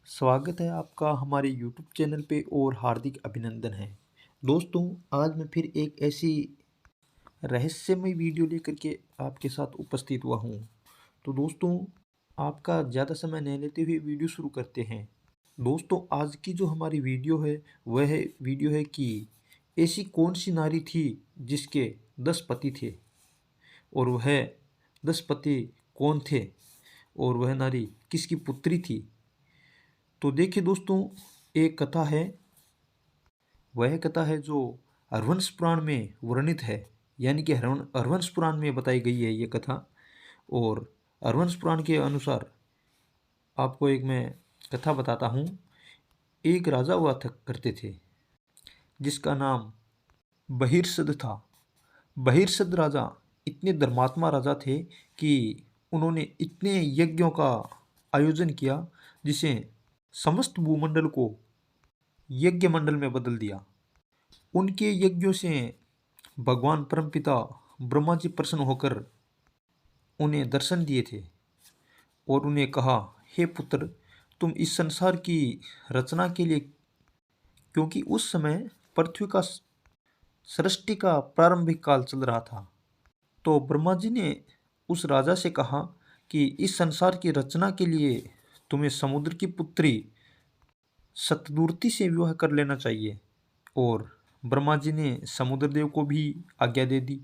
स्वागत है आपका हमारे YouTube चैनल पे और हार्दिक अभिनंदन है। दोस्तों, आज मैं फिर एक ऐसी रहस्यमय वीडियो लेकर के आपके साथ उपस्थित हुआ हूँ। तो दोस्तों, आपका ज़्यादा समय नहीं लेते हुए वीडियो शुरू करते हैं। दोस्तों, आज की जो हमारी वीडियो है वह वीडियो है कि ऐसी कौन सी नारी थी जिसके 10 पति थे और वह 10 पति कौन थे और वह नारी किसकी पुत्री थी। तो देखिए दोस्तों, एक कथा है, वह कथा है जो हरवंश पुराण में वर्णित है, यानी कि हरवंश पुराण में बताई गई है ये कथा। और हरवंश पुराण के अनुसार आपको एक मैं कथा बताता हूँ। एक राजा हुआ करते थे जिसका नाम बहिर्सद था। बहिर्सद राजा इतने धर्मात्मा राजा थे कि उन्होंने इतने यज्ञों का आयोजन किया जिसे समस्त भूमंडल को यज्ञ मंडल में बदल दिया। उनके यज्ञों से भगवान परमपिता ब्रह्मा जी प्रसन्न होकर उन्हें दर्शन दिए थे और उन्हें कहा, हे पुत्र, तुम इस संसार की रचना के लिए, क्योंकि उस समय पृथ्वी का सृष्टि का प्रारंभिक काल चल रहा था, तो ब्रह्मा जी ने उस राजा से कहा कि इस संसार की रचना के लिए तुम्हें समुद्र की पुत्री सतदूर्ति से विवाह कर लेना चाहिए। और ब्रह्मा जी ने समुद्रदेव को भी आज्ञा दे दी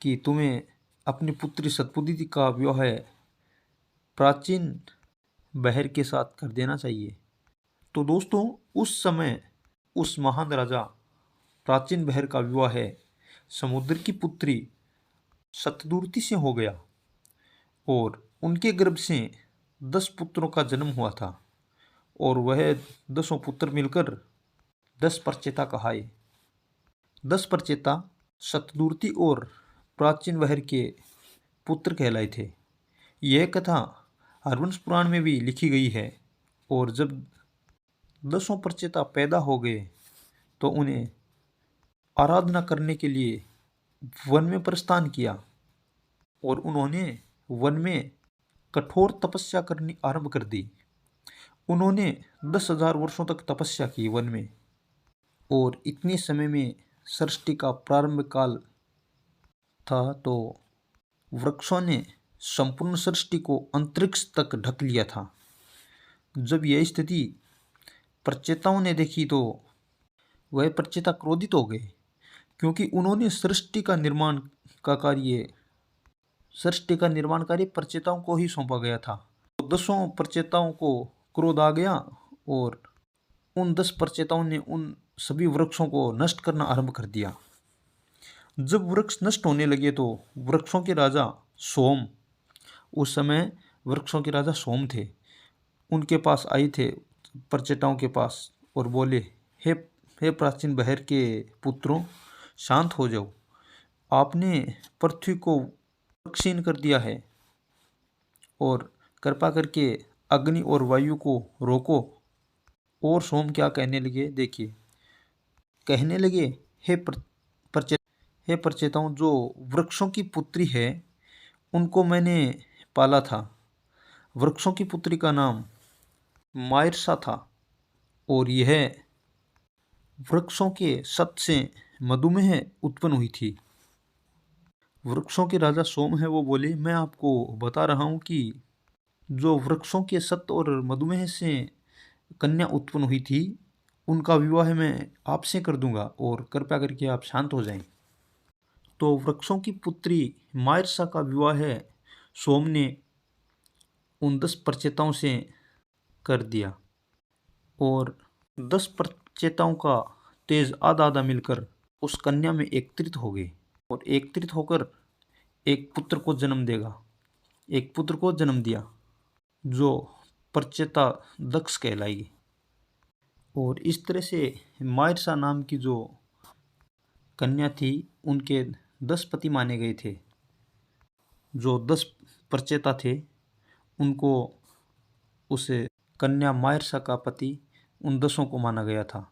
कि तुम्हें अपनी पुत्री सतपुत्री का विवाह प्राचीन बहर के साथ कर देना चाहिए। तो दोस्तों, उस समय उस महान राजा प्राचीन बहर का विवाह समुद्र की पुत्री सतदूर्ति से हो गया और उनके गर्भ से 10 पुत्रों का जन्म हुआ था और वह 10 पुत्र मिलकर 10 प्रचेता कहाए। 10 प्रचेता सतदूर्ति और प्राचीन बहर के पुत्र कहलाए थे। यह कथा हरवंश पुराण में भी लिखी गई है। और जब 10 प्रचेता पैदा हो गए तो उन्हें आराधना करने के लिए वन में प्रस्थान किया और उन्होंने वन में कठोर तपस्या करनी आरंभ कर दी। उन्होंने 10,000 वर्षों तक तपस्या की वन में और इतने समय में सृष्टि का प्रारंभ काल था, तो वृक्षों ने संपूर्ण सृष्टि को अंतरिक्ष तक ढक लिया था। जब यह स्थिति प्रचेताओं ने देखी तो वह प्रचेता क्रोधित हो गए, क्योंकि उन्होंने सृष्टि का निर्माण कार्य प्रचेताओं को ही सौंपा गया था। तो 10 प्रचेताओं को क्रोध आ गया और उन 10 प्रचेताओं ने उन सभी वृक्षों को नष्ट करना आरंभ कर दिया। जब वृक्ष नष्ट होने लगे तो वृक्षों के राजा सोम, उस समय वृक्षों के राजा सोम थे, उनके पास आए थे प्रचेताओं के पास और बोले, हे प्राचीन बहर के पुत्रों, शांत हो जाओ। आपने पृथ्वी को क्षीण कर दिया है और कृपा करके अग्नि और वायु को रोको। और सोम क्या कहने लगे, देखिए, कहने लगे, हे प्रचेताओं, जो वृक्षों की पुत्री है उनको मैंने पाला था। वृक्षों की पुत्री का नाम मायरसा था और यह वृक्षों के सत से मधुमेह उत्पन्न हुई थी। वृक्षों के राजा सोम है, वो बोले, मैं आपको बता रहा हूँ कि जो वृक्षों के सत्य और मधुमेह से कन्या उत्पन्न हुई थी उनका विवाह मैं आपसे कर दूंगा और कृपया करके आप शांत हो जाएं। तो वृक्षों की पुत्री मायरसा का विवाह सोम ने उन 10 प्रचेताओं से कर दिया और 10 प्रचेताओं का तेज आधा आधा मिलकर उस कन्या में एकत्रित हो गए और एकत्रित होकर एक पुत्र को जन्म दिया जो प्रचेता दक्ष कहलाएगी। और इस तरह से मायरसा नाम की जो कन्या थी उनके 10 पति माने गए थे। जो 10 प्रचेता थे उनको उस कन्या मायरसा का पति उन 10 को माना गया था।